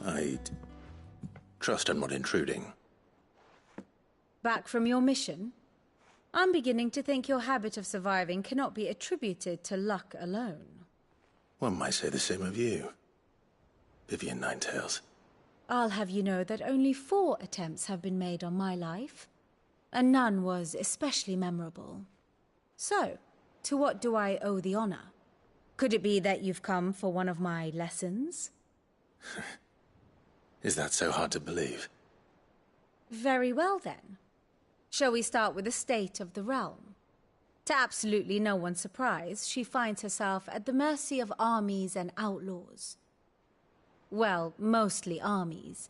I trust I'm not intruding. Back from your mission? I'm beginning to think your habit of surviving cannot be attributed to luck alone. One might say the same of you, Vivian Ninetails. I'll have you know that only 4 attempts have been made on my life, and none was especially memorable. So, to what do I owe the honor? Could it be that you've come for one of my lessons? Is that so hard to believe? Very well then. Shall we start with the state of the realm? To absolutely no one's surprise, she finds herself at the mercy of armies and outlaws. Well, mostly armies.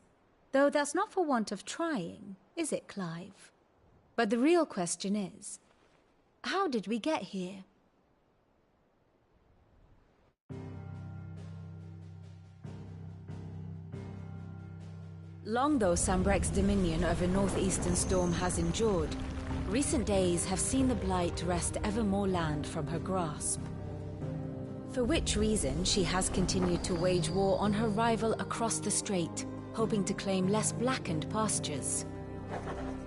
Though that's not for want of trying, is it, Clive? But the real question is, how did we get here? Long though Sambrek's dominion over northeastern storm has endured, recent days have seen the Blight wrest ever more land from her grasp. For which reason she has continued to wage war on her rival across the strait, hoping to claim less blackened pastures.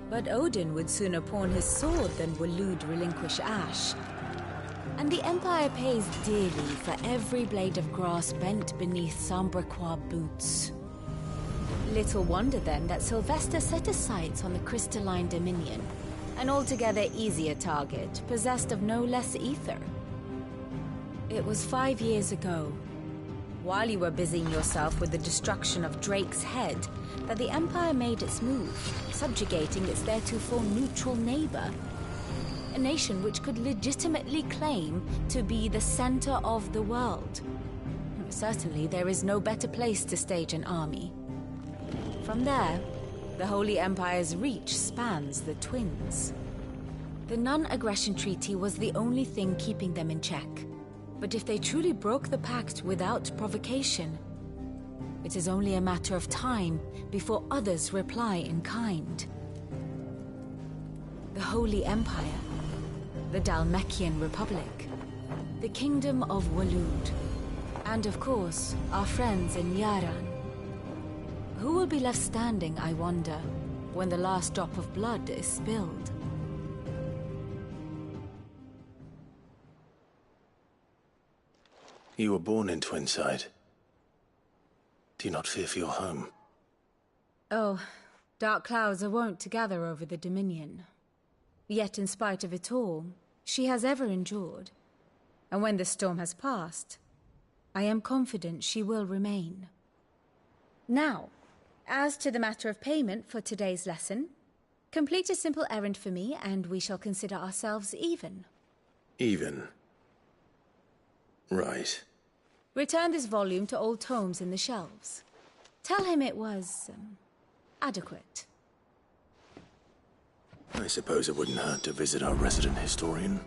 But Odin would sooner pawn his sword than Waloed relinquish Ash. And the Empire pays dearly for every blade of grass bent beneath Sambrequois boots. Little wonder then that Sylvester set his sights on the crystalline dominion, an altogether easier target, possessed of no less ether. It was 5 years ago, while you were busying yourself with the destruction of Drake's head, that the Empire made its move, subjugating its theretofore neutral neighbor. A nation which could legitimately claim to be the center of the world. Certainly there is no better place to stage an army. From there, the Holy Empire's reach spans the Twins. The non-aggression treaty was the only thing keeping them in check. But if they truly broke the pact without provocation, it is only a matter of time before others reply in kind. The Holy Empire, the Dhalmekian Republic, the Kingdom of Waloed, and of course, our friends in Yaran. Who will be left standing, I wonder, when the last drop of blood is spilled? You were born in Twinside. Do you not fear for your home? Oh, dark clouds are wont to gather over the Dominion. Yet in spite of it all, she has ever endured. And when the storm has passed, I am confident she will remain. Now, as to the matter of payment for today's lesson, complete a simple errand for me and we shall consider ourselves even. Even? Right. Return this volume to old tomes in the shelves. Tell him it was, adequate. I suppose it wouldn't hurt to visit our resident historian.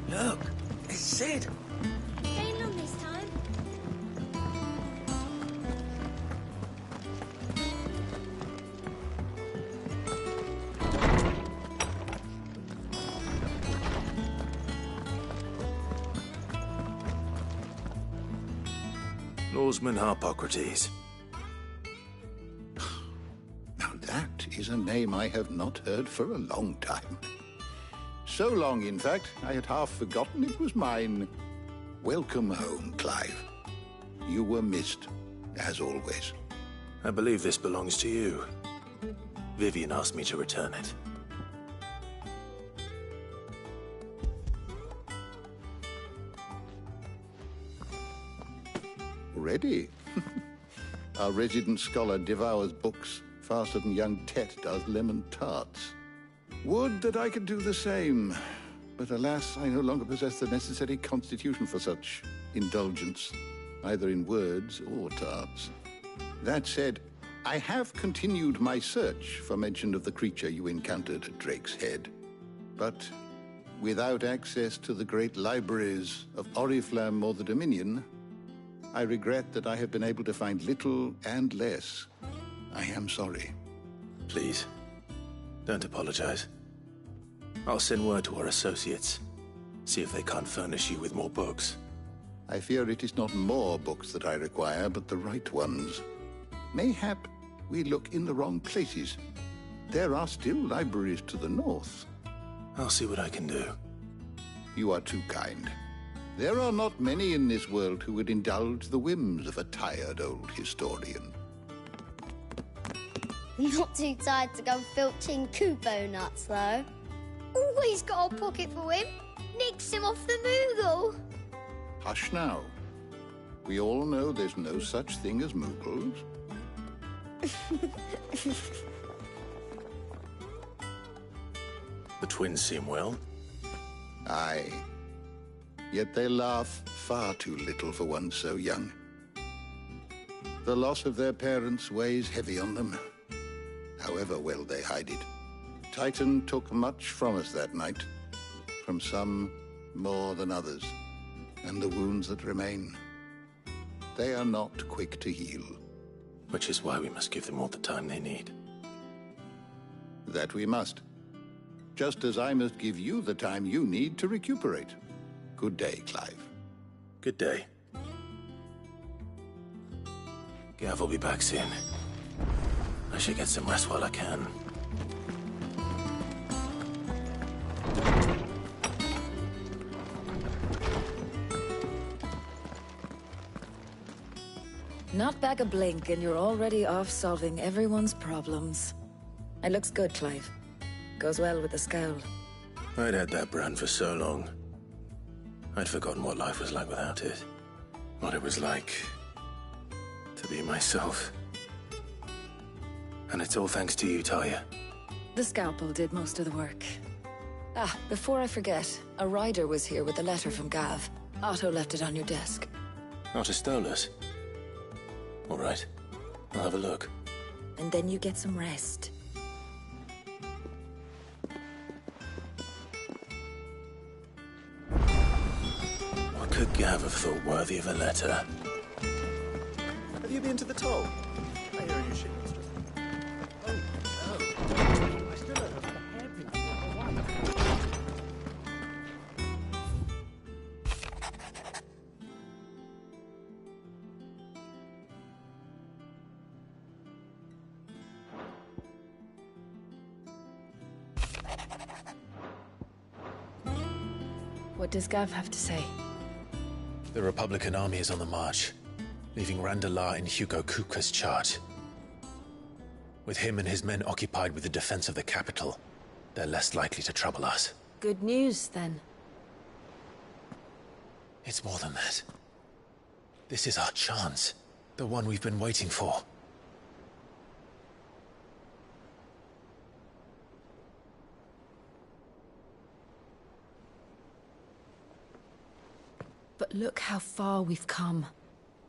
Look, it's Sid. Staying long this time? Norseman Harpocrates. Now that is a name I have not heard for a long time. So long, in fact, I had half forgotten it was mine. Welcome home, Clive. You were missed, as always. I believe this belongs to you. Vivian asked me to return it. Already? Our resident scholar devours books faster than young Tet does lemon tarts. Would that I could do the same. But alas, I no longer possess the necessary constitution for such indulgence, either in words or tarts. That said, I have continued my search for mention of the creature you encountered at Drake's Head. But without access to the great libraries of Oriflamme or the Dominion, I regret that I have been able to find little and less. I am sorry. Please, Don't apologize. I'll send word to our associates. See if they can't furnish you with more books. I fear it is not more books that I require, but the right ones. Mayhap we look in the wrong places. There are still libraries to the north. I'll see what I can do. You are too kind. There are not many in this world who would indulge the whims of a tired old historian. Not too tired to go filching Kupo nuts, though. Always got a pocket for him. Nicks him off the Moogle. Hush now. We all know there's no such thing as Moogles. The twins seem well. Aye. Yet they laugh far too little for one so young. The loss of their parents weighs heavy on them, however well they hide it. Titan took much from us that night, from some more than others, and the wounds that remain, they are not quick to heal. Which is why we must give them all the time they need. That we must. Just as I must give you the time you need to recuperate. Good day, Clive. Good day. Gav will be back soon. I should get some rest while I can. Not back a blink and you're already off solving everyone's problems. It looks good, Clive. Goes well with the scowl. I'd had that brand for so long. I'd forgotten what life was like without it. What it was like to be myself. And it's all thanks to you, Talia. The scalpel did most of the work. Ah, before I forget, a rider was here with a letter from Gav. Otto left it on your desk. Not a stolus. All right. I'll have a look. And then you get some rest. What could Gav have thought worthy of a letter? Have you been to the toll? I hear you ship mistress. Oh, no. I still don't have a hairpin for number one. What does Gav have to say? The Republican army is on the march, leaving Randalar in Hugo Kuka's charge. With him and his men occupied with the defense of the capital, they're less likely to trouble us. Good news, then. It's more than that. This is our chance. The one we've been waiting for. But look how far we've come.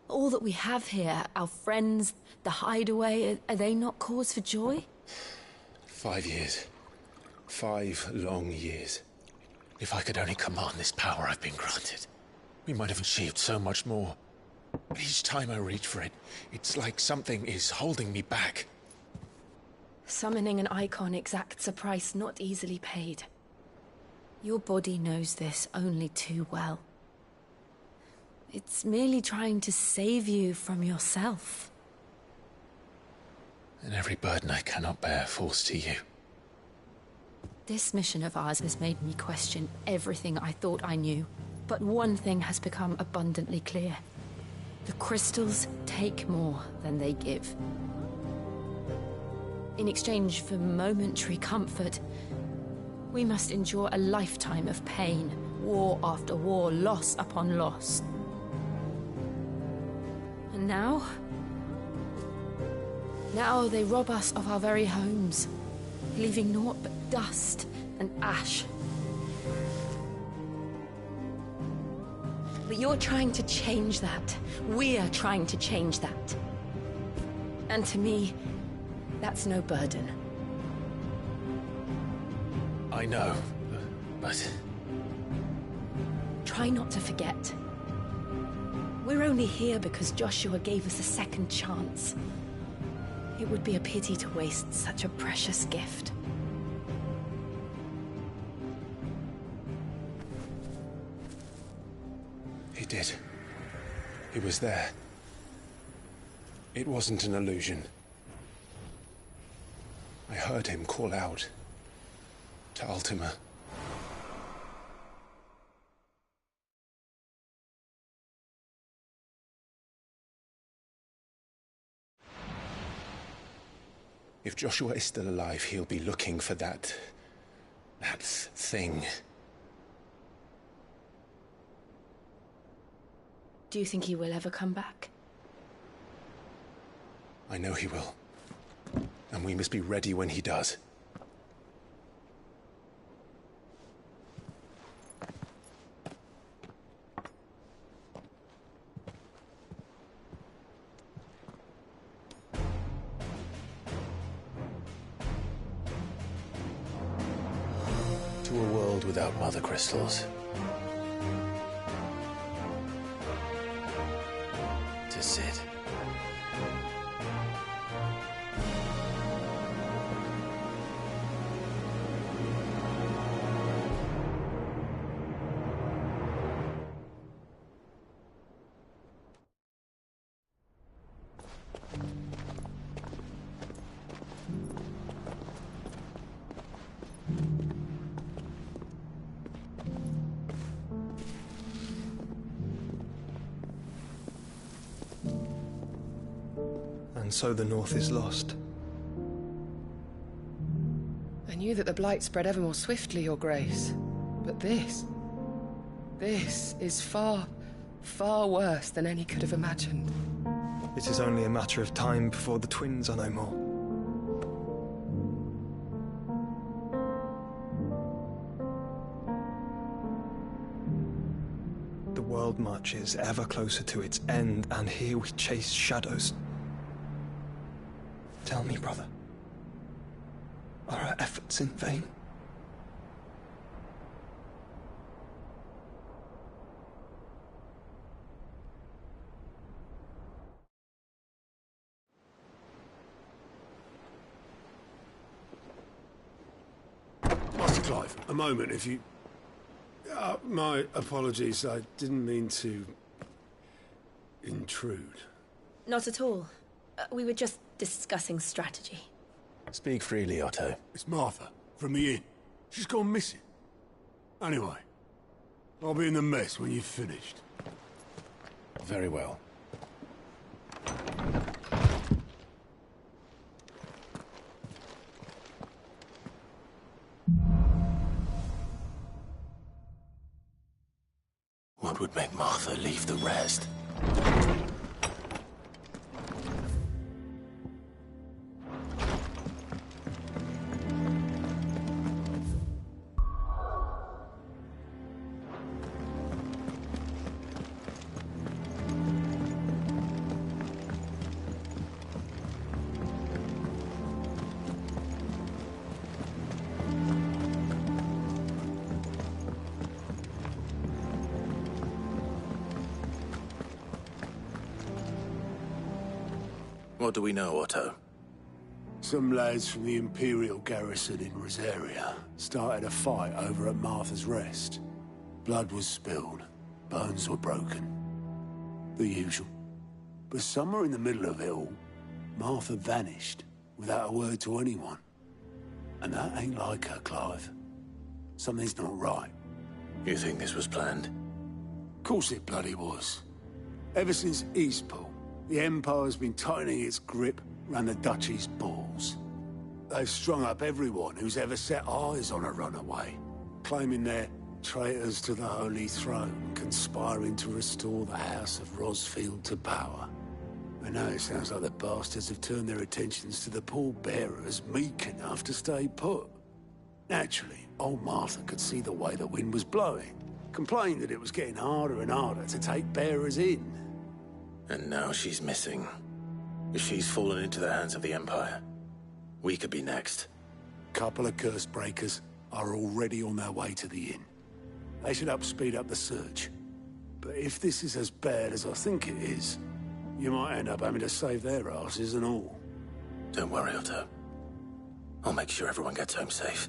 All that we have here, our friends, the hideaway, are they not cause for joy? 5 years. 5 long years. If I could only command this power I've been granted, we might have achieved so much more. But each time I reach for it, it's like something is holding me back. Summoning an icon exacts a price not easily paid. Your body knows this only too well. It's merely trying to save you from yourself. And every burden I cannot bear falls to you. This mission of ours has made me question everything I thought I knew. But one thing has become abundantly clear. The crystals take more than they give. In exchange for momentary comfort, we must endure a lifetime of pain, war after war, loss upon loss. And now they rob us of our very homes, leaving naught but dust and ash. But you're trying to change that. We're trying to change that. And to me, that's no burden. I know, but... Try not to forget. We're only here because Joshua gave us a second chance. It would be a pity to waste such a precious gift. It did. He was there. It wasn't an illusion. I heard him call out to Ultima. If Joshua is still alive, he'll be looking for that thing. Do you think he will ever come back? I know he will. And we must be ready when he does. To a world without mother crystals. To Sid. And so the North is lost. I knew that the Blight spread ever more swiftly, Your Grace. But this is far, far worse than any could have imagined. It is only a matter of time before the twins are no more. The world marches ever closer to its end, and here we chase shadows. Tell me, brother, are our efforts in vain? Master Clive, a moment, if you... my apologies, I didn't mean to... intrude. Not at all. We were just discussing strategy. Speak freely, Otto. It's Martha, from the inn. She's gone missing. Anyway, I'll be in the mess when you've finished. Very well. What would make Martha leave the rest? What do we know, Otto? Some lads from the Imperial garrison in Rosaria started a fight over at Martha's Rest. Blood was spilled, bones were broken. The usual. But somewhere in the middle of it all, Martha vanished without a word to anyone. And that ain't like her, Clive. Something's not right. You think this was planned? Course it bloody was. Ever since Eastpool, the Empire's been tightening its grip around the Duchy's balls. They've strung up everyone who's ever set eyes on a runaway, claiming they're traitors to the Holy Throne, conspiring to restore the House of Rosfield to power. And now it sounds like the bastards have turned their attentions to the pallbearers meek enough to stay put. Naturally, old Martha could see the way the wind was blowing, complained that it was getting harder and harder to take bearers in. And now she's missing. If she's fallen into the hands of the Empire, we could be next. Couple of curse breakers are already on their way to the inn. They should speed up the search. But if this is as bad as I think it is, you might end up having to save their asses and all. Don't worry, Otto. I'll make sure everyone gets home safe.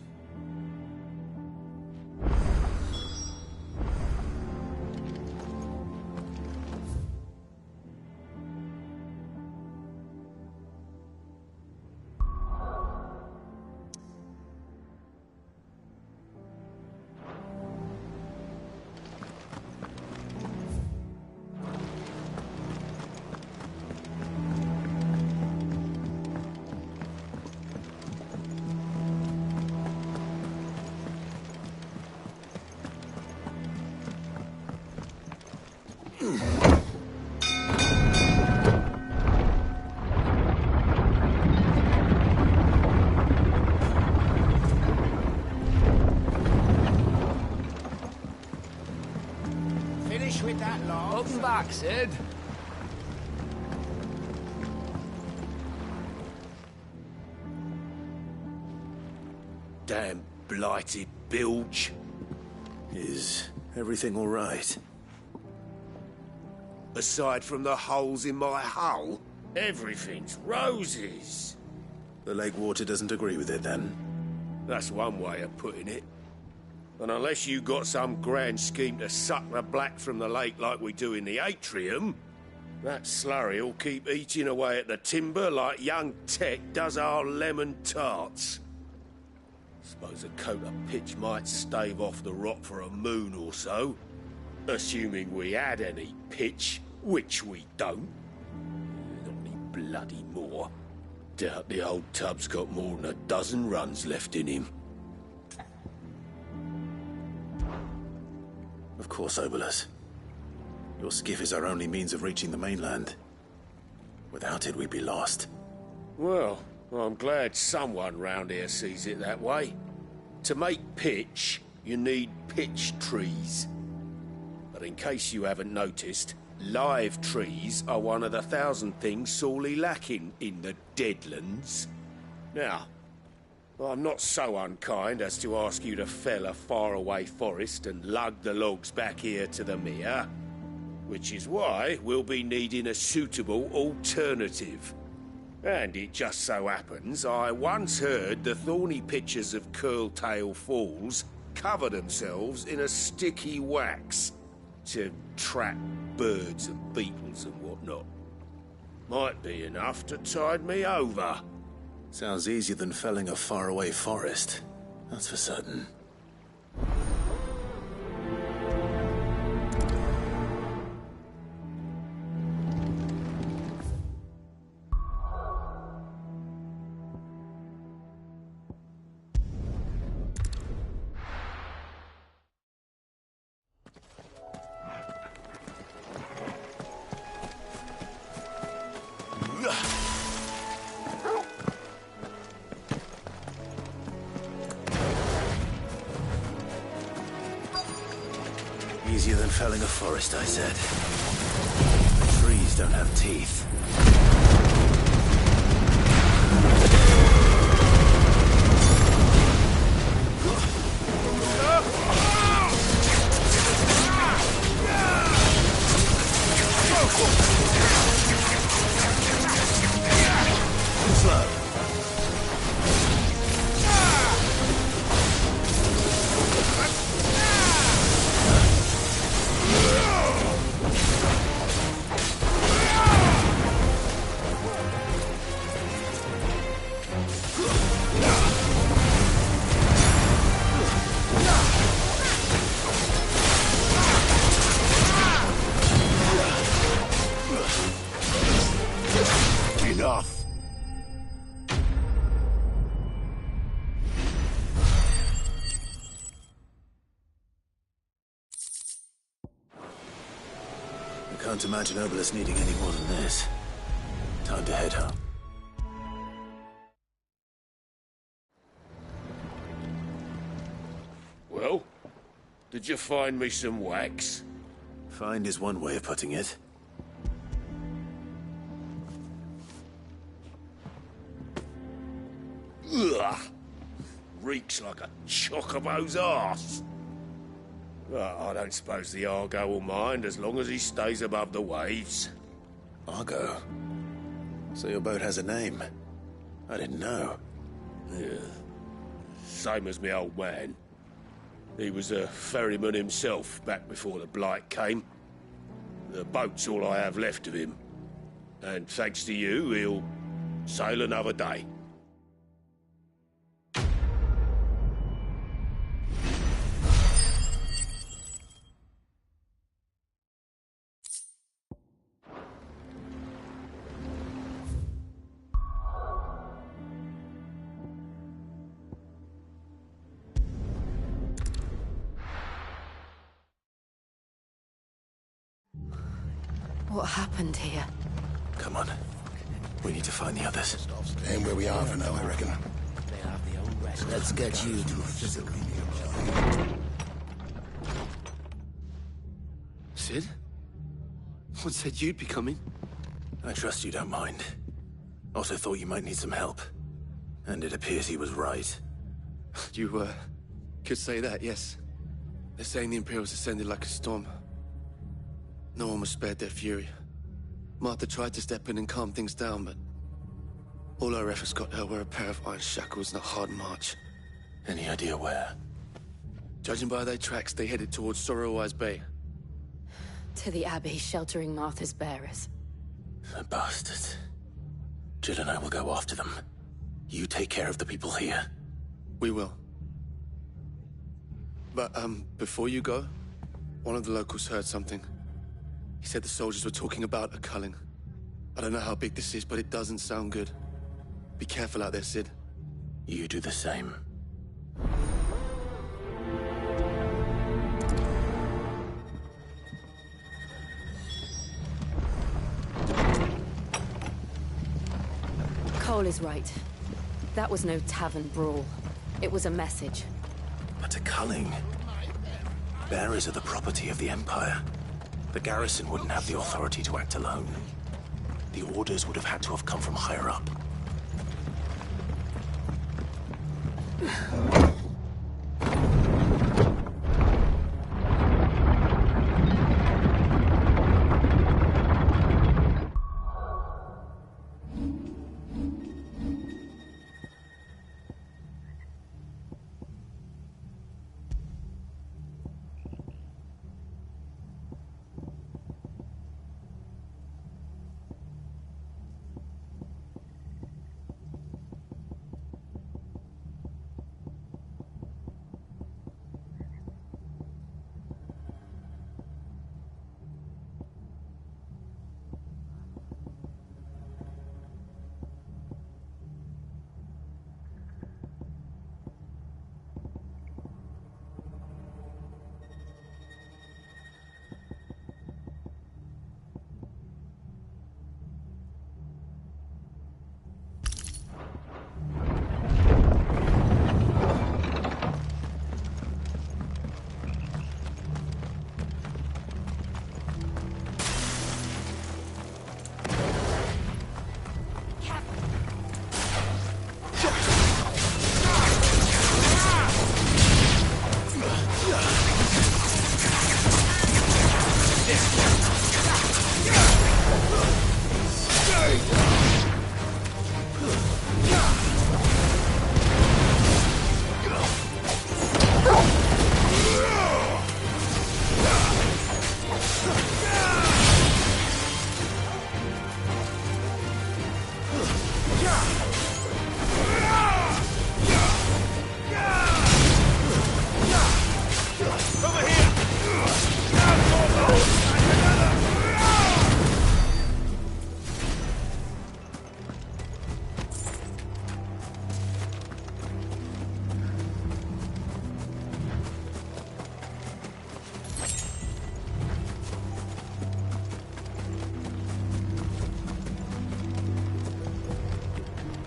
back, Sid. Damn blighted bilge. Is everything all right? Aside from the holes in my hull, everything's roses. The lake water doesn't agree with it, then? That's one way of putting it. And unless you got some grand scheme to suck the black from the lake like we do in the atrium, that slurry'll keep eating away at the timber like young Tech does our lemon tarts. Suppose a coat of pitch might stave off the rot for a moon or so, assuming we had any pitch, which we don't. Not any bloody more. Doubt the old tub's got more than a dozen runs left in him. Of course, Obolus. Your skiff is our only means of reaching the mainland. Without it, we'd be lost. Well, I'm glad someone round here sees it that way. To make pitch, you need pitch trees. But in case you haven't noticed, live trees are one of the 1,000 things sorely lacking in the Deadlands. Now, I'm not so unkind as to ask you to fell a faraway forest and lug the logs back here to the mere, which is why we'll be needing a suitable alternative. And it just so happens I once heard the thorny pitchers of Curltail Falls cover themselves in a sticky wax to trap birds and beetles and whatnot. Might be enough to tide me over. Sounds easier than felling a faraway forest. That's for certain. Easier than felling a forest, I said. Trees don't have teeth. Slow. Enough. I can't imagine Obolus needing any more than this. Time to head home. Well, did you find me some wax? Find is one way of putting it. Ugh! Reeks like a chocobo's arse. Well, I don't suppose the Argo will mind as long as he stays above the waves. Argo? So your boat has a name? I didn't know. Yeah. Same as me old man. He was a ferryman himself back before the Blight came. The boat's all I have left of him. And thanks to you, he'll sail another day. What happened here? Come on. We need to find the others. Staying where we are for now, I reckon. Let's get you to a physical nearby. Sid? one said you'd be coming. I trust you don't mind. Also thought you might need some help. And it appears he was right. You, could say that, yes. They're saying the Imperials ascended like a storm. No one was spared their fury. Martha tried to step in and calm things down, but all our efforts got her were a pair of iron shackles and a hard march. Any idea where? Judging by their tracks, they headed towards Sorrowwise Bay. To the Abbey, sheltering Martha's bearers. The bastards. Jill and I will go after them. You take care of the people here. We will. But, before you go, one of the locals heard something. He said the soldiers were talking about a culling. I don't know how big this is, but it doesn't sound good. Be careful out there, Sid. You do the same. Cole is right. That was no tavern brawl. It was a message. But a culling? Bearers are the property of the Empire. The garrison wouldn't have the authority to act alone. The orders would have had to have come from higher up.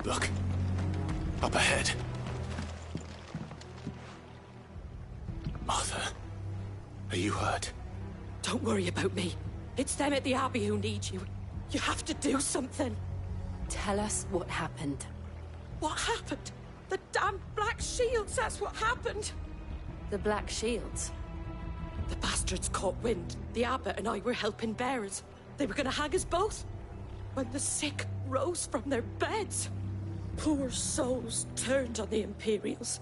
Look. Up ahead. Martha, are you hurt? Don't worry about me. It's them at the Abbey who need you. You have to do something. Tell us what happened. What happened? The damn Black Shields, that's what happened. The Black Shields? The bastards caught wind. The abbot and I were helping bearers. They were gonna hang us both. When the sick rose from their beds, poor souls turned on the Imperials.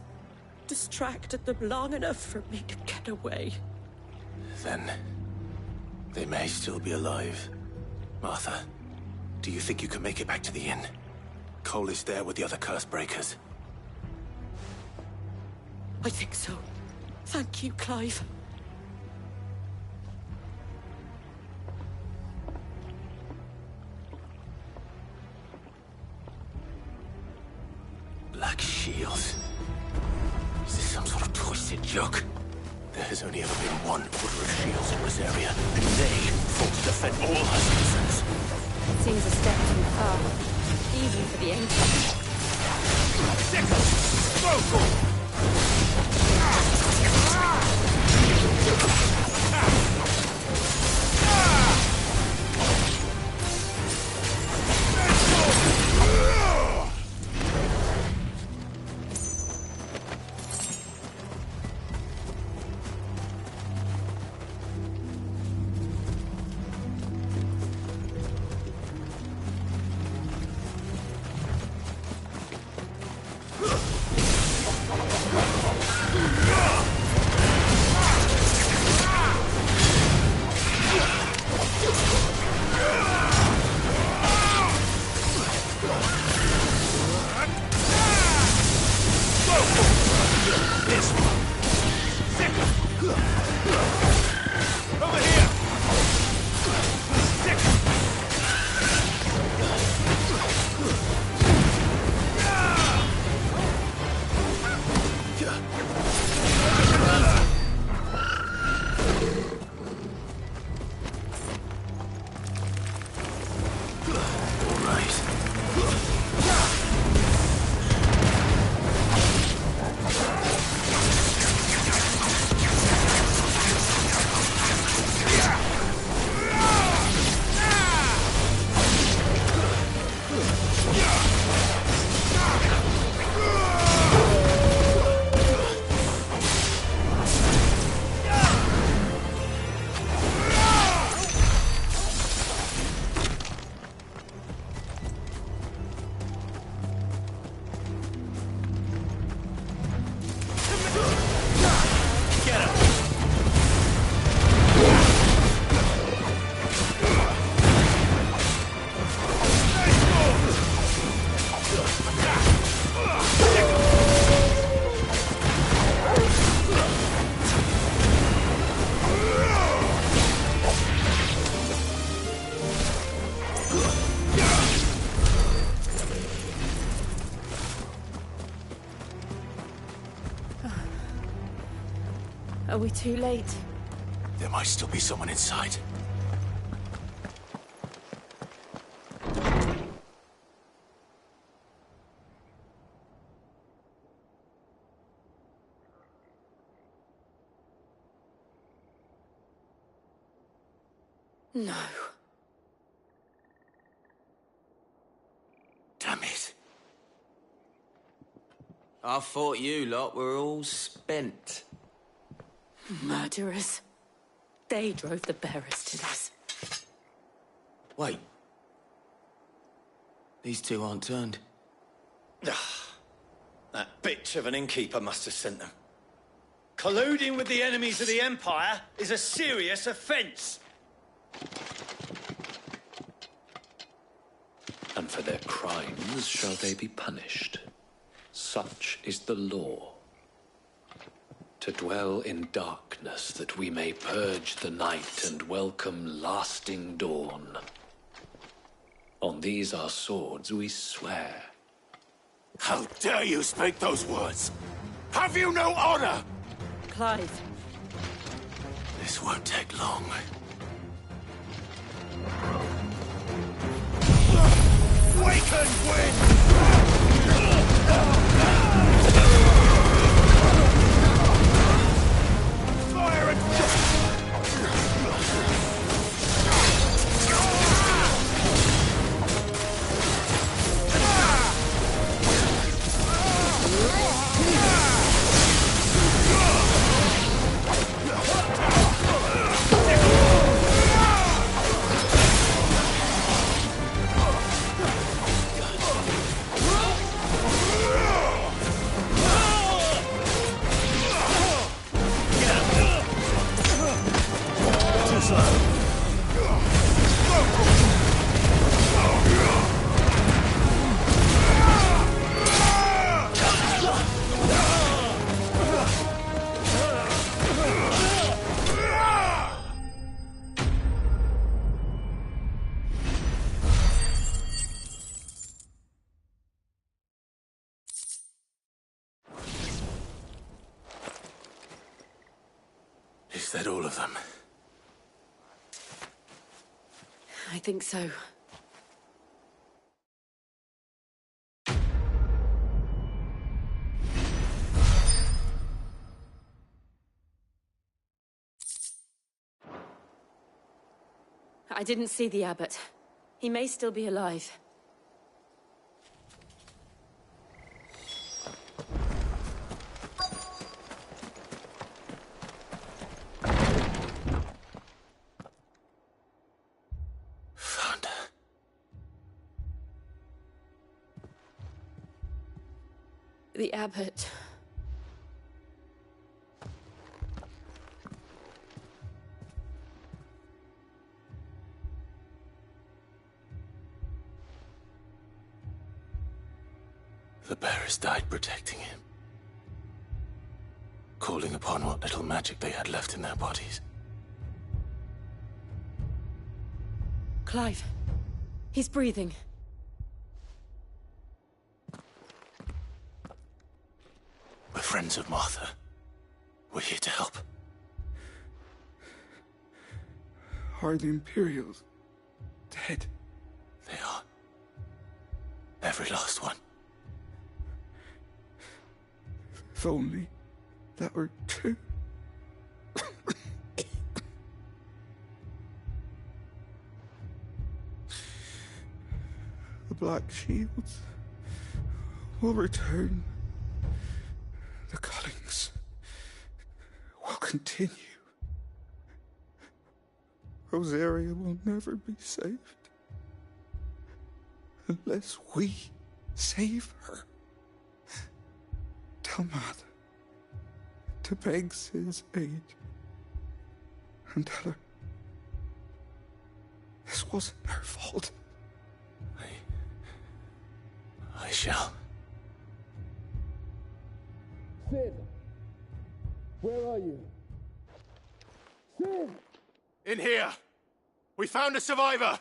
Distracted them long enough for me to get away. Then they may still be alive. Martha, do you think you can make it back to the inn? Cole is there with the other curse breakers. I think so. Thank you, Clive. Black Shields. Is this some sort of twisted joke? There has only ever been one order of shields in this area, and they fought to defend all her citizens. It seems a step too far, even for the ancients. Are we too late? There might still be someone inside. No. Damn it. I thought you lot were all spent. Murderers. They drove the bearers to this. Wait. These two aren't turned. That bitch of an innkeeper must have sent them. Colluding with the enemies of the Empire is a serious offence. And for their crimes shall they be punished. Such is the law. To dwell in darkness that we may purge the night and welcome lasting dawn. On these our swords we swear. How dare you speak those words? Have you no honor? Clive. This won't take long. Waken wind! Fire and Is that all of them? I think so. I didn't see the abbot. He may still be alive. Found her. The abbot. The bearers died protecting him. Calling upon what little magic they had left in their bodies. Clive. He's breathing. We're friends of Martha. We're here to help. Are the Imperials dead? They are. Every last one. If only that were true. The Black Shields will return. The cuttings will continue. Rosaria will never be saved unless we save her. Tell Matt to beg his aid and tell her this wasn't her fault. I shall. Sid! Where are you? Sid! In here! We found a survivor!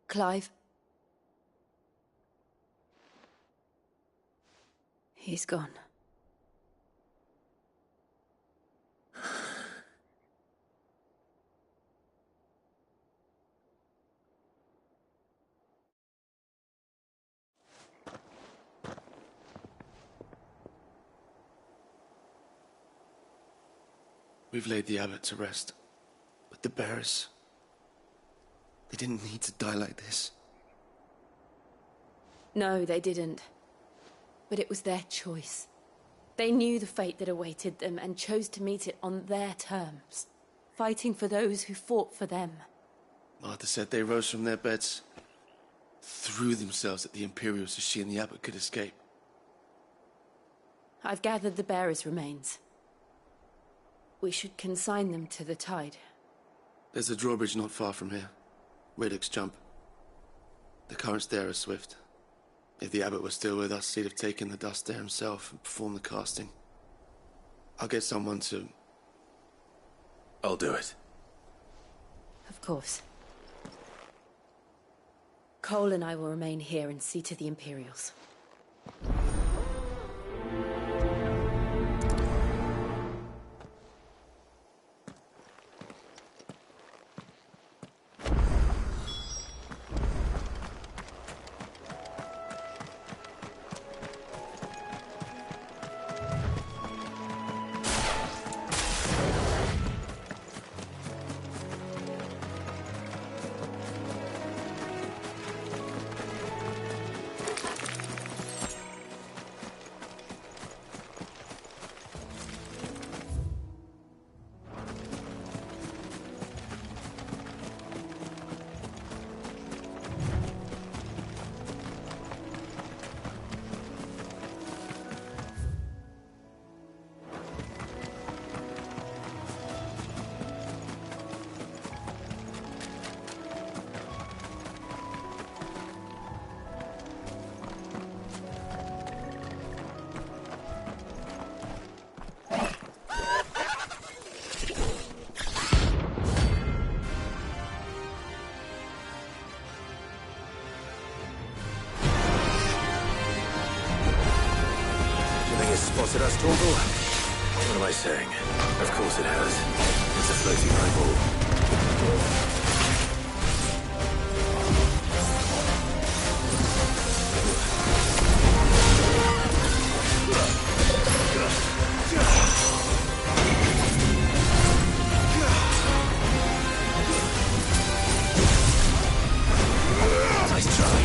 Clive? He's gone. We've laid the abbot to rest. But the bearers... they didn't need to die like this. No, they didn't. But it was their choice. They knew the fate that awaited them and chose to meet it on their terms, fighting for those who fought for them. Martha said they rose from their beds, threw themselves at the Imperials so she and the abbot could escape. I've gathered the bearers' remains. We should consign them to the tide. There's a drawbridge not far from here. Reddick's Jump. The currents there are swift. If the abbot were still with us, he'd have taken the dust there himself and performed the casting. I'll get someone to... I'll do it. Of course. Cole and I will remain here and see to the Imperials. Spotted us, Torgal? What am I saying? Of course it has. It's a floating eyeball. Nice try.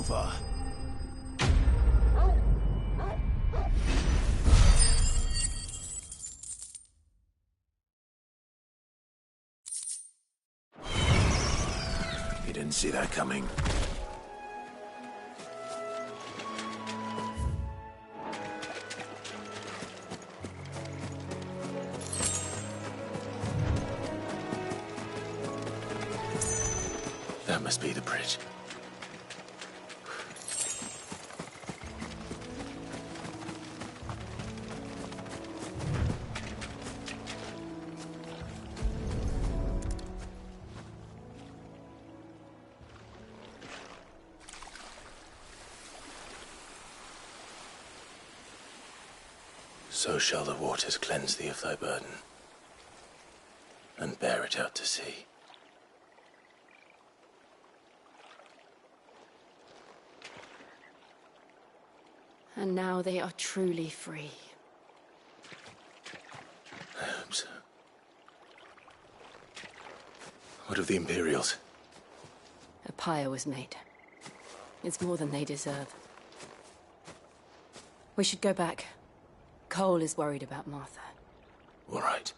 far. You didn't see that coming. That must be the bridge. So shall the waters cleanse thee of thy burden, and bear it out to sea. And now they are truly free. I hope so. What of the Imperials? A pyre was made. It's more than they deserve. We should go back. Cole is worried about Martha. All right.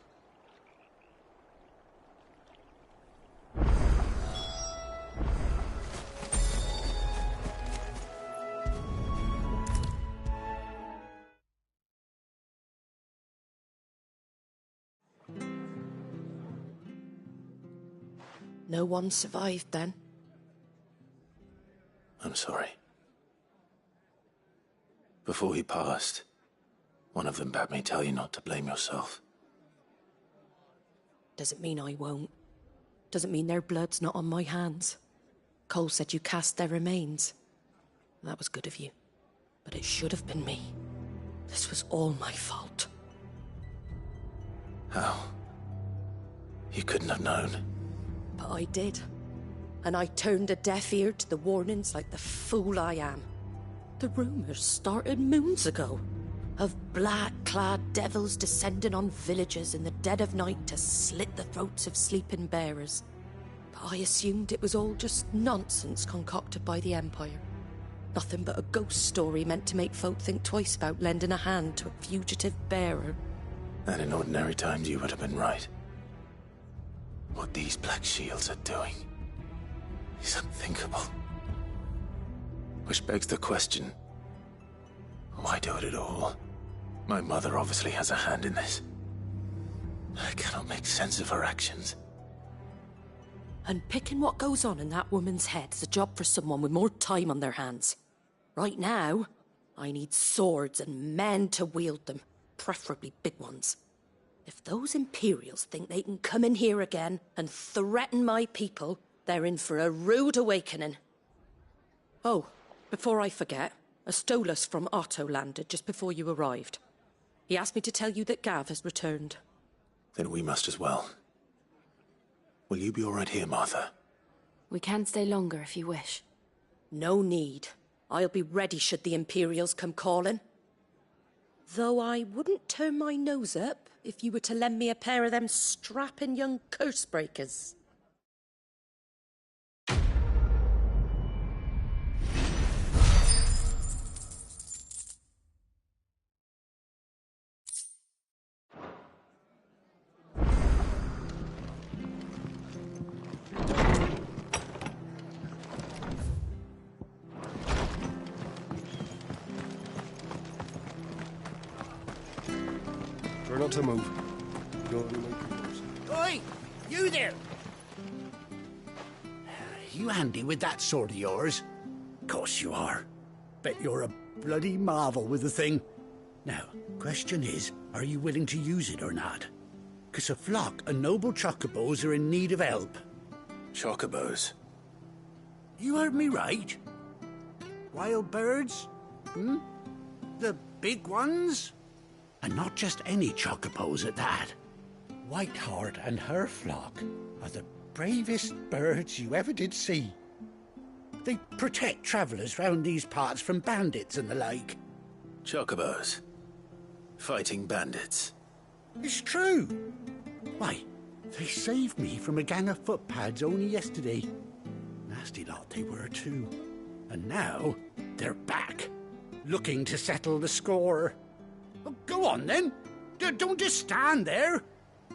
No one survived then? I'm sorry. Before he passed, one of them bade me tell you not to blame yourself. Doesn't mean I won't. Doesn't mean their blood's not on my hands. Cole said you cast their remains. That was good of you. But it should have been me. This was all my fault. How? You couldn't have known. But I did. And I turned a deaf ear to the warnings like the fool I am. The rumours started moons ago. Of black-clad devils descending on villages in the dead of night to slit the throats of sleeping bearers. But I assumed it was all just nonsense concocted by the Empire. Nothing but a ghost story meant to make folk think twice about lending a hand to a fugitive bearer. And in ordinary times you would have been right. What these Black Shields are doing is unthinkable. Which begs the question, why do it at all? My mother obviously has a hand in this. I cannot make sense of her actions. And picking what goes on in that woman's head is a job for someone with more time on their hands. Right now, I need swords and men to wield them, preferably big ones. If those Imperials think they can come in here again and threaten my people, they're in for a rude awakening. Oh, before I forget, a Stolas from Otto landed just before you arrived. He asked me to tell you that Gav has returned. Then we must as well. Will you be all right here, Martha? We can stay longer if you wish. No need. I'll be ready should the Imperials come calling. Though I wouldn't turn my nose up if you were to lend me a pair of them strapping young curse-breakers. Try not to move. You don't want to make noise. Oi! You there! You handy with that sword of yours? Course you are. Bet you're a bloody marvel with the thing. Now, question is, are you willing to use it or not? 'Cause a flock of noble chocobos are in need of help. Chocobos? You heard me right. Wild birds? Hmm? The big ones? And not just any chocobos at that. Whiteheart and her flock are the bravest birds you ever did see. They protect travellers round these parts from bandits and the like. Chocobos? Fighting bandits? It's true. Why, they saved me from a gang of footpads only yesterday. Nasty lot they were too. And now, they're back, looking to settle the score. Well, go on then. Don't just stand there.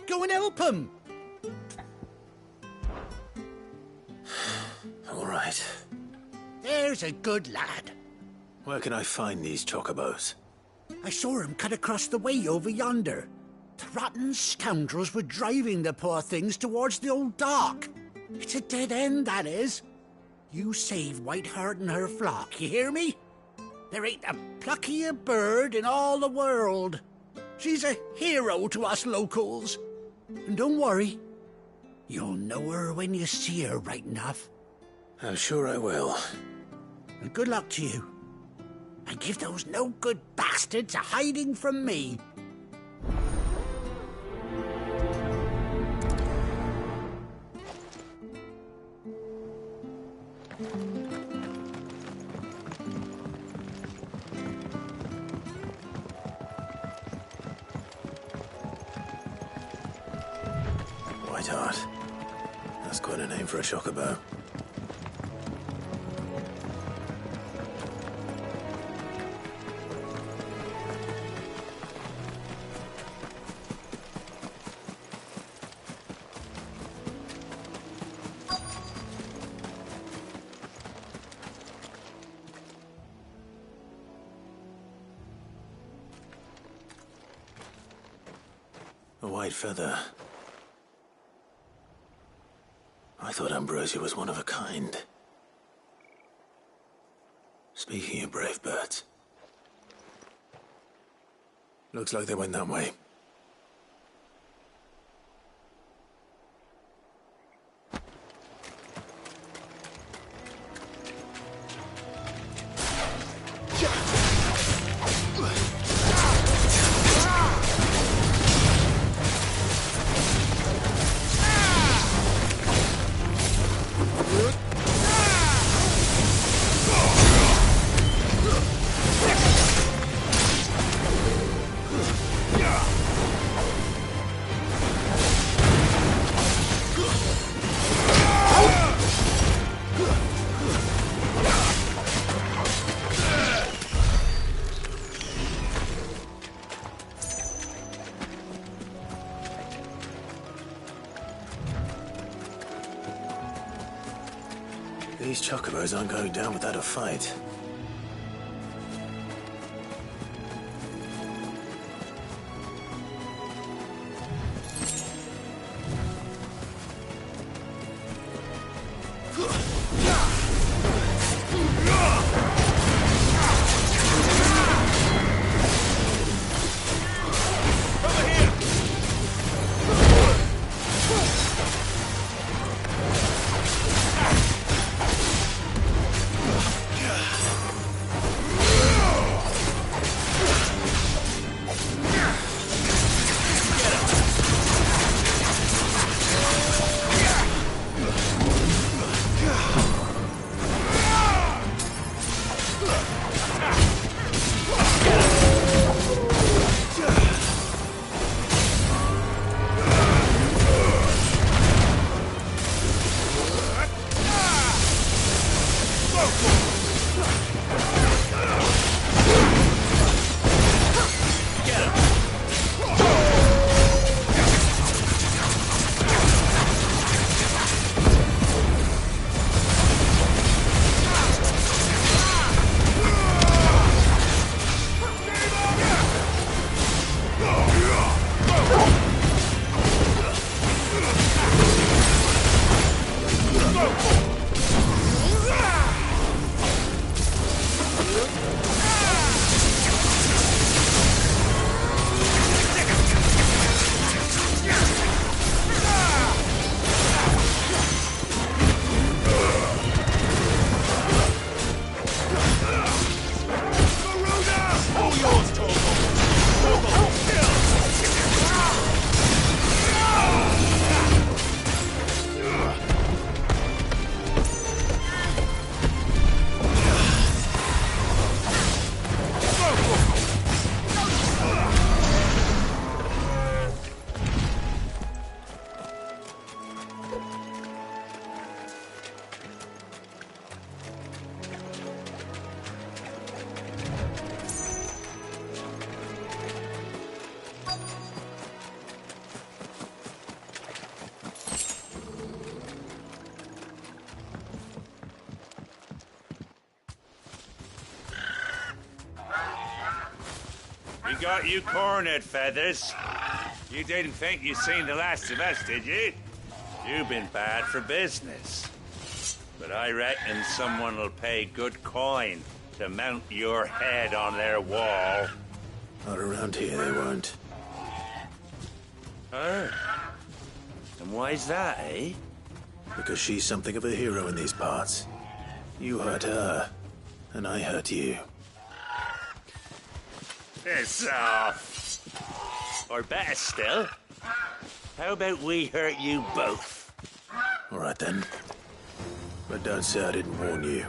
Go and help them. All right. There's a good lad. Where can I find these chocobos? I saw him cut across the way over yonder. The rotten scoundrels were driving the poor things towards the old dock. It's a dead end, that is. You save Whiteheart and her flock, you hear me? There ain't a pluckier bird in all the world. She's a hero to us locals. And don't worry, you'll know her when you see her right enough. I'm sure I will. And good luck to you. And give those no-good bastards a hiding from me. Whiteheart. That's quite a name for a chocobo. A white feather. I thought Ambrosia was one of a kind. Speaking of brave birds. Looks like they went that way. These chocobos aren't going down without a fight. got you cornered, Feathers. You didn't think you'd seen the last of us, did you? You've been bad for business. But I reckon someone will pay good coin to mount your head on their wall. Not around here, they won't. Oh. And why's that, eh? Because she's something of a hero in these parts. You hurt her, and I hurt you. Piss off. Or better still, how about we hurt you both? All right, then. But don't say I didn't warn you.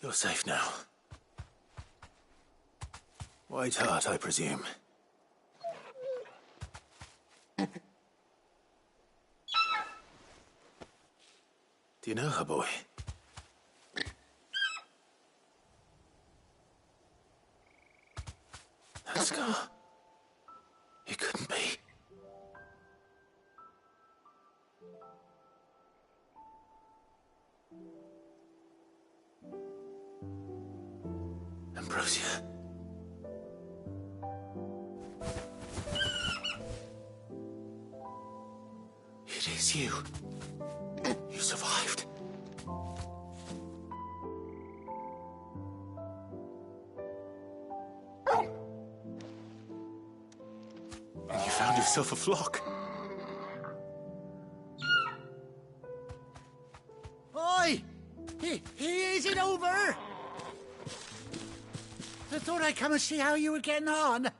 You're safe now. White Heart, I presume. Do you know her, boy? That scar? It couldn't be. Ambrosia. It is you. You survived. yourself a flock. Oi! Is it over? I thought I'd come and see how you were getting on.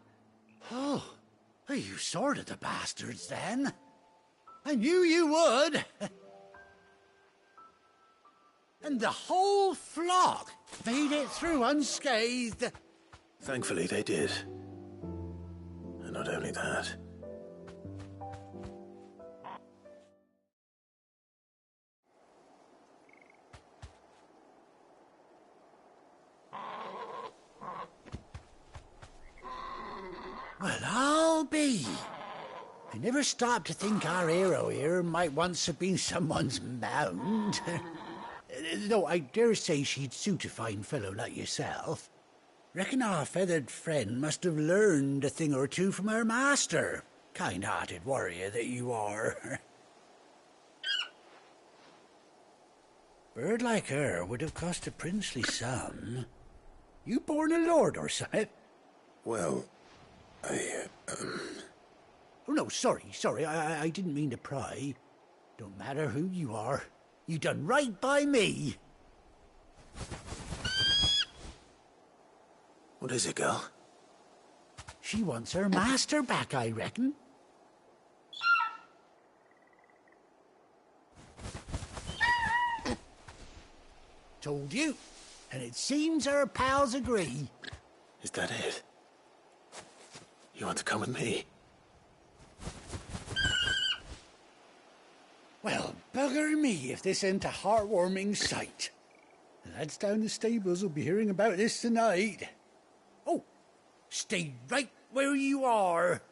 Oh, you sorted the bastards then. I knew you would. And the whole flock made it through unscathed. Thankfully, they did. And not only that. Well, I'll be. I never stopped to think our hero here might once have been someone's mount. Though I dare say she'd suit a fine fellow like yourself. Reckon our feathered friend must have learned a thing or two from her master. Kind-hearted warrior that you are. Bird like her would have cost a princely sum. You born a lord or something? Well, Oh, no, sorry. I didn't mean to pry. Don't matter who you are. You done right by me. What is it, girl? She wants her master back, I reckon. Told you. And it seems her pals agree. Is that it? You want to come with me? Well, bugger me if this ain't a heartwarming sight. The lads down the stables will be hearing about this tonight. Oh, stay right where you are.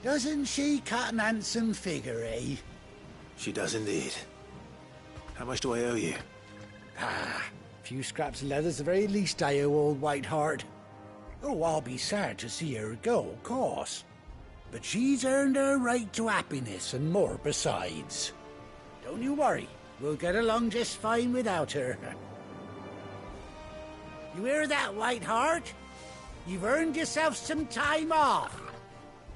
Doesn't she cut an handsome figure, eh? She does indeed. How much do I owe you? A few scraps of leather's the very least I owe old Whiteheart. Oh, I'll be sad to see her go, of course. But she's earned her right to happiness and more besides. Don't you worry, we'll get along just fine without her. You hear that, Whiteheart? You've earned yourself some time off.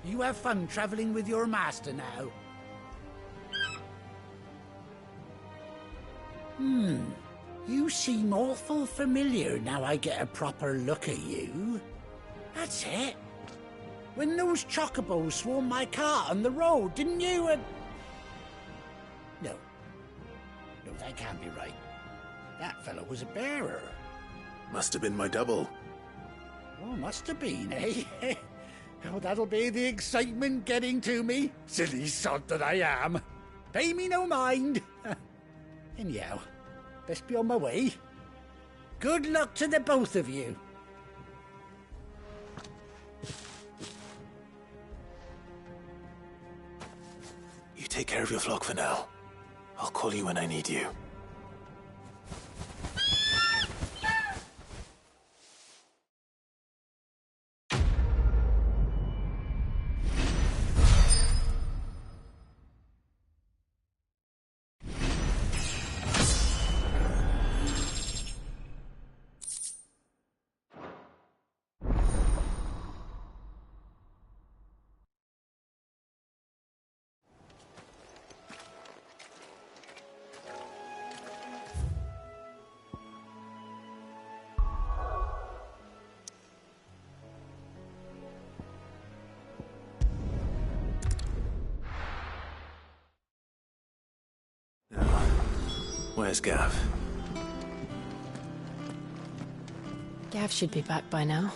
You have fun traveling with your master now. You seem awful familiar now I get a proper look at you. That's it. When those chocobos swarmed my cart on the road, didn't you? No, that can't be right. That fellow was a bearer. Must have been my double. Oh, must have been, eh? Oh, that'll be the excitement getting to me. Silly sod that I am. Pay me no mind. Anyhow, best be on my way. Good luck to the both of you. You take care of your flock for now. I'll call you when I need you. Where's Gav? Gav should be back by now.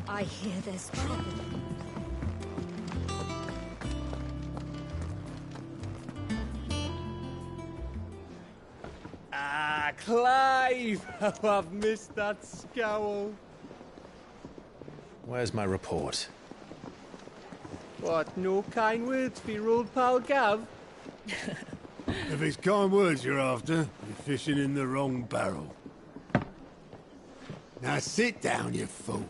I hear there's trouble. Ah, Clive! How I've missed that scowl. Where's my report? What, no kind words for your old pal Gav? If it's kind words you're after, you're fishing in the wrong barrel. Now sit down, you fool.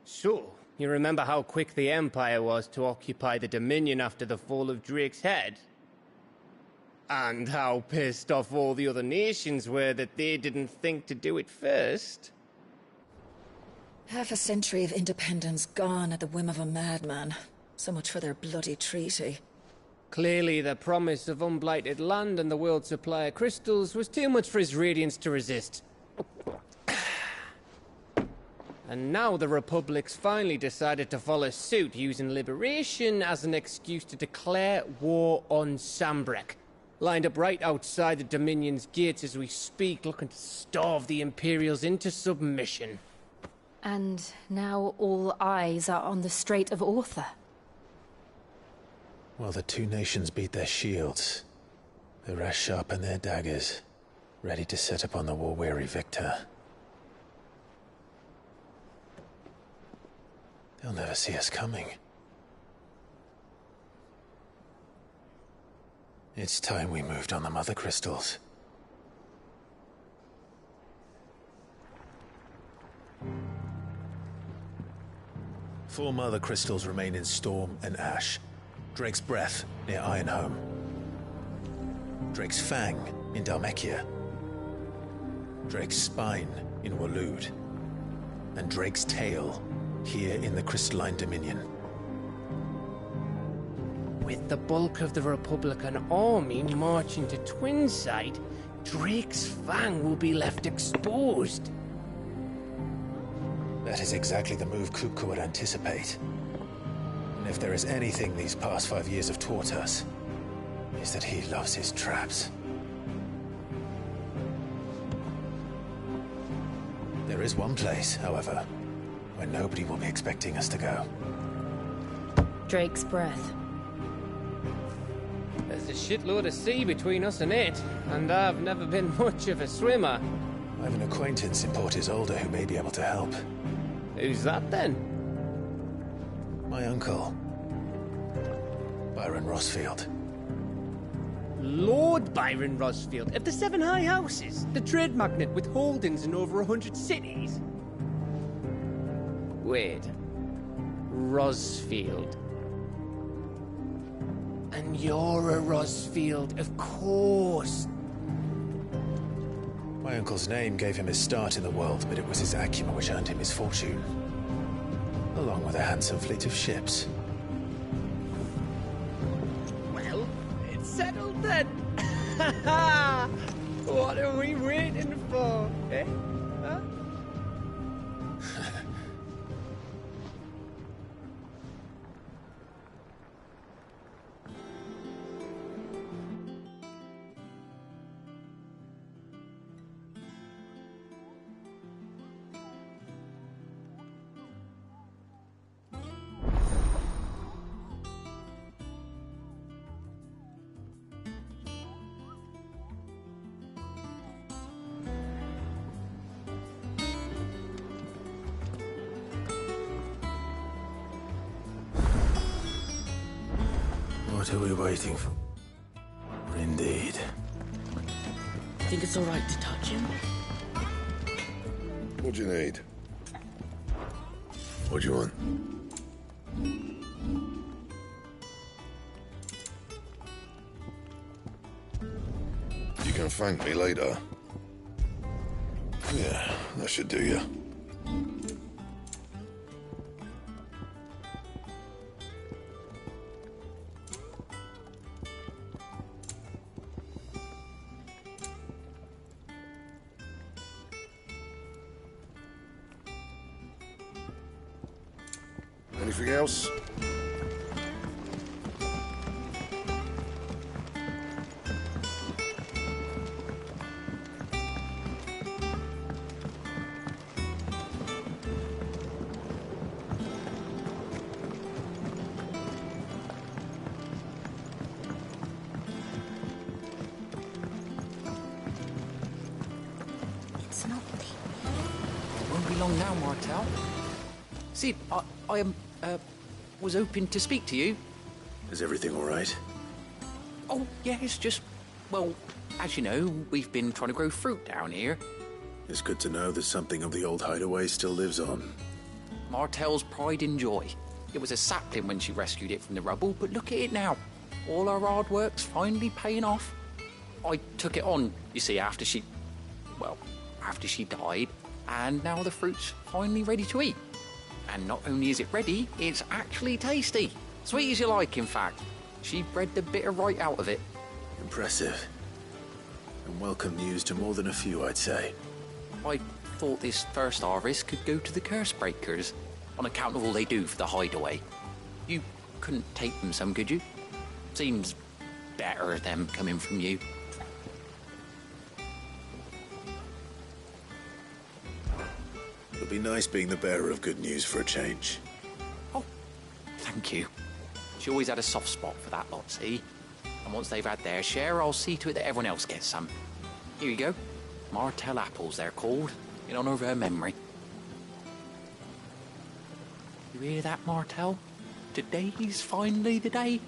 So, you remember how quick the Empire was to occupy the Dominion after the fall of Drake's head? And how pissed off all the other nations were that they didn't think to do it first? Half a century of independence gone at the whim of a madman. So much for their bloody treaty. Clearly, the promise of unblighted land and the world's supply of crystals was too much for his radiance to resist. And now the Republic's finally decided to follow suit, using liberation as an excuse to declare war on Sambrek. Lined up right outside the Dominion's gates as we speak, looking to starve the Imperials into submission. And now all eyes are on the Strait of Author. While the two nations beat their shields, the rest sharpen their daggers, ready to set upon the war-weary victor. They'll never see us coming. It's time we moved on the Mother Crystals. Four Mother Crystals remain in Storm and Ash. Drake's Breath near Ironhome. Drake's Fang in Dhalmekia. Drake's Spine in Waloed. And Drake's Tail here in the Crystalline Dominion. With the bulk of the Republican army marching to Twinside, Drake's Fang will be left exposed. That is exactly the move Kupka would anticipate. And if there is anything these past 5 years have taught us, is that he loves his traps. There is one place, however, where nobody will be expecting us to go. Drake's Breath. There's a shitload of sea between us and it, and I've never been much of a swimmer. I have an acquaintance in Port Isolde who may be able to help. Who's that then? My uncle, Byron Rosfield. Lord Byron Rosfield of the Seven High Houses, the trade magnate with holdings in over 100 cities. Wait, Rosfield. And you're a Rosfield, of course. My uncle's name gave him his start in the world, but it was his acumen which earned him his fortune. Along with a handsome fleet of ships. Well, it's settled then. What are we waiting for, eh? Huh? What are we waiting for? Indeed. Think it's all right to touch him? What do you need? What do you want? You can thank me later. Yeah, that should do you. Anything else? It's along now, Martel. Sid, I was hoping to speak to you. Is everything all right? Oh, yeah, it's just, well, as you know, we've been trying to grow fruit down here. It's good to know that something of the old hideaway still lives on. Martel's pride and joy. It was a sapling when she rescued it from the rubble, but look at it now. All our hard work's finally paying off. I took it on, you see, after she died, and now the fruit's finally ready to eat. And not only is it ready, it's actually tasty. Sweet as you like, in fact. She bred the bitter right out of it. Impressive. And welcome news to more than a few, I'd say. I thought this first harvest could go to the curse breakers, on account of all they do for the hideaway. You couldn't take them some, could you? Seems better them coming from you. It'll be nice being the bearer of good news for a change. Oh, thank you. She always had a soft spot for that lot, see? And once they've had their share, I'll see to it that everyone else gets some. Here you go. Martel apples, they're called, in honour of her memory. You hear that, Martel? Today's finally the day.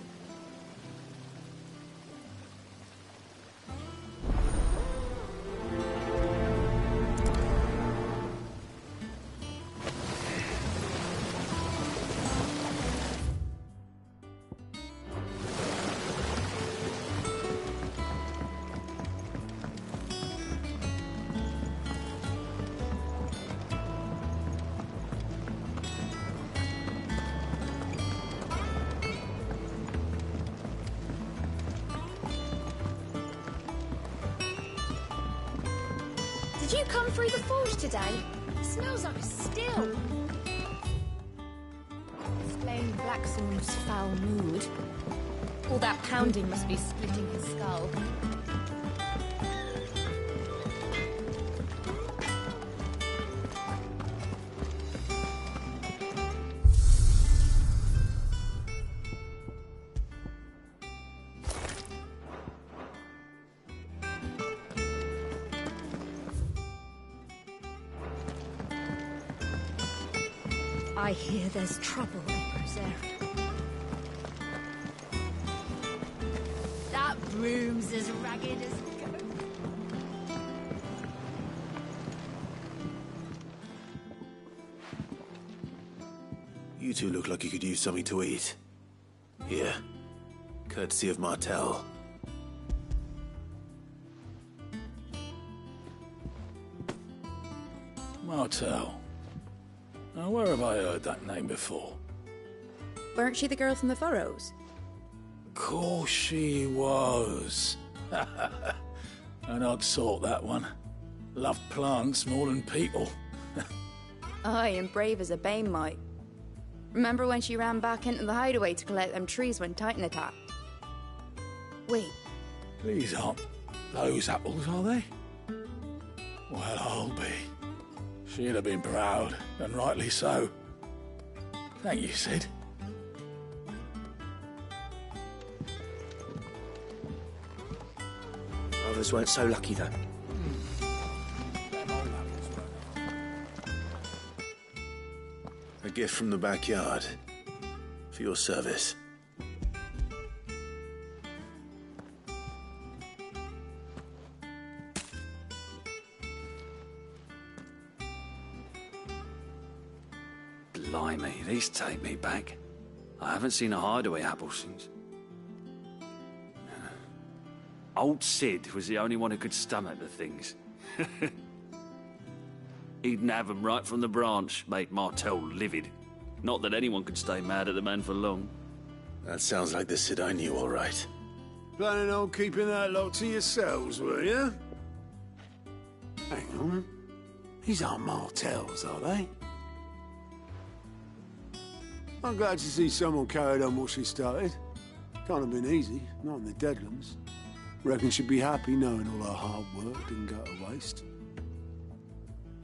Did you come through the forge today? It smells like still. Explain Blackthorn's foul mood. All that pounding must be splitting his skull. I hear there's trouble in Rosaria. That broom's as ragged as go. You two look like you could use something to eat. Here, courtesy of Martel. Martel. Now, where have I heard that name before? Weren't she the girl from the Furrows? Course she was. An odd sort, that one. Loved plants more than people. Aye, and brave as a bane might. Remember when she ran back into the hideaway to collect them trees when Titan attacked? Wait. These aren't those apples, are they? Well, I'll be. She'd have been proud, and rightly so. Thank you, Sid. Others weren't so lucky, though. A gift from the backyard. For your service. Blimey, these take me back. I haven't seen a hideaway apple since. Old Sid was the only one who could stomach the things. He'd nab 'em right from the branch, made Martel livid. Not that anyone could stay mad at the man for long. That sounds like the Sid I knew, all right. Planning on keeping that lot to yourselves, were you? Hang on. These aren't Martels, are they? I'm glad to see someone carried on what she started. Can't have been easy, not in the Deadlands. Reckon she'd be happy knowing all her hard work didn't go to waste.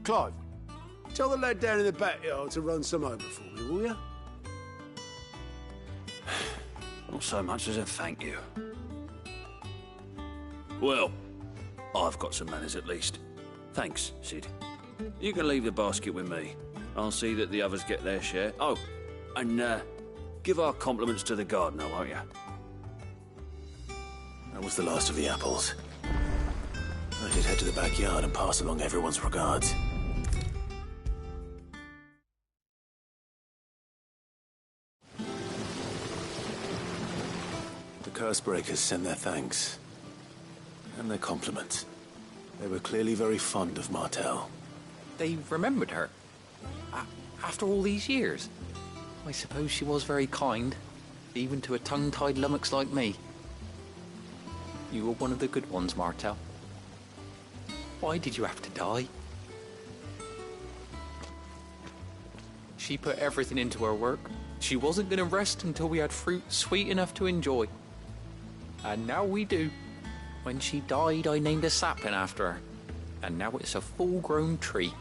Clive, tell the lad down in the backyard to run some over for me, will you? Not so much as a thank you. Well, I've got some manners at least. Thanks, Sid. You can leave the basket with me. I'll see that the others get their share. Oh, and give our compliments to the gardener, won't you? That was the last of the apples. I should head to the backyard and pass along everyone's regards. The Cursebreakers send their thanks. And their compliments. They were clearly very fond of Martell. They remembered her. After all these years. I suppose she was very kind, even to a tongue-tied lummox like me. You were one of the good ones, Martell. Why did you have to die? She put everything into her work. She wasn't going to rest until we had fruit sweet enough to enjoy. And now we do. When she died, I named a sapling after her. And now it's a full-grown tree.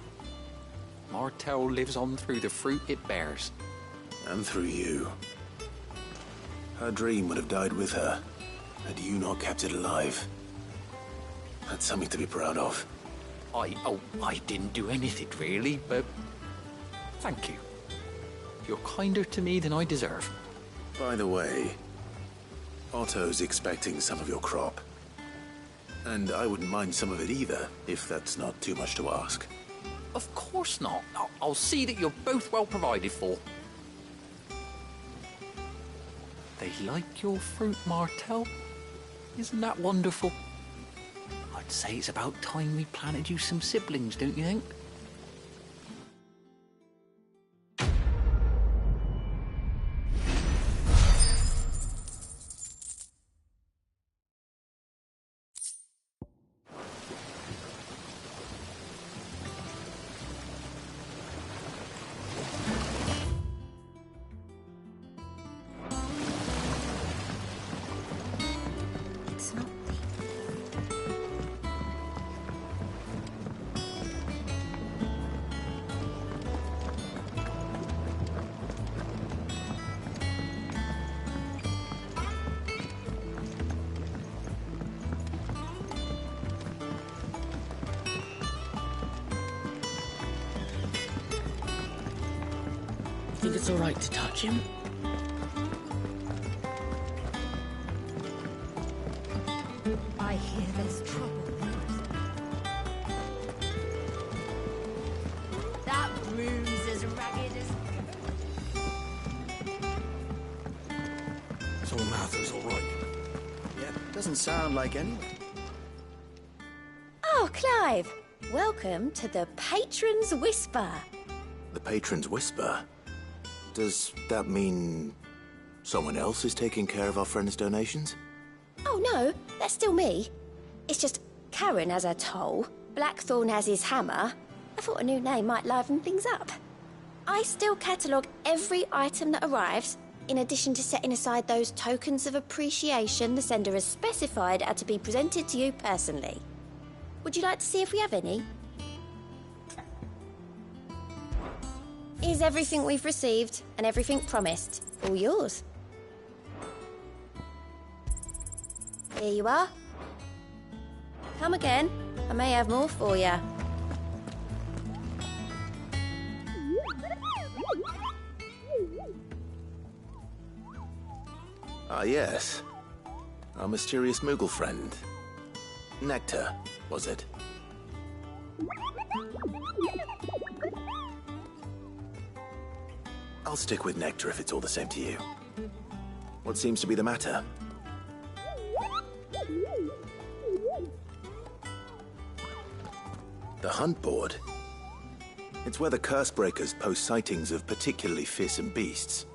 Martell lives on through the fruit it bears. And through you. Her dream would have died with her, had you not kept it alive. That's something to be proud of. I didn't do anything really, but thank you. You're kinder to me than I deserve. By the way, Otto's expecting some of your crop. And I wouldn't mind some of it either, if that's not too much to ask. Of course not. I'll see that you're both well provided for. They like your fruit, Martell. Isn't that wonderful? I'd say it's about time we planted you some siblings, don't you think? Think it's all right to touch him? I hear there's trouble. That room's as ragged as... So Martha's all right? Yep, doesn't sound like anyone. Oh, Clive! Welcome to the Patron's Whisper. The Patron's Whisper? Does that mean someone else is taking care of our friend's donations? Oh no, that's still me. It's just Karen has her toll, Blackthorn has his hammer. I thought a new name might liven things up. I still catalogue every item that arrives, in addition to setting aside those tokens of appreciation the sender has specified are to be presented to you personally. Would you like to see if we have any? Is everything we've received and everything promised all yours? Here you are. Come again. I may have more for you. Ah, yes. Our mysterious Moogle friend. Nectar, was it? I'll stick with Nectar if it's all the same to you. What seems to be the matter? The hunt board? It's where the Cursebreakers post sightings of particularly fearsome beasts.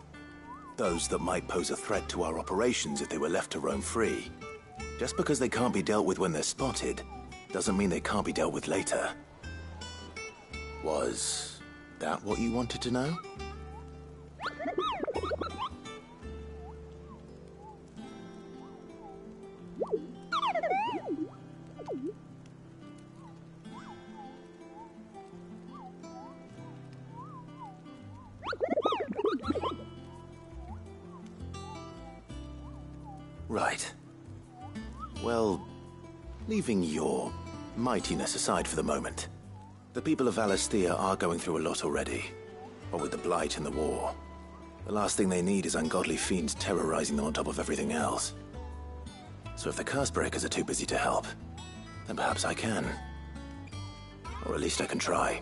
Those that might pose a threat to our operations if they were left to roam free. Just because they can't be dealt with when they're spotted, doesn't mean they can't be dealt with later. Was that what you wanted to know? Right. Well, leaving your mightiness aside for the moment, The people of Valisthea are going through a lot already. What with the Blight and the war. The last thing they need is ungodly fiends terrorizing them on top of everything else. So if the Cursebreakers are too busy to help, then perhaps I can. Or at least I can try.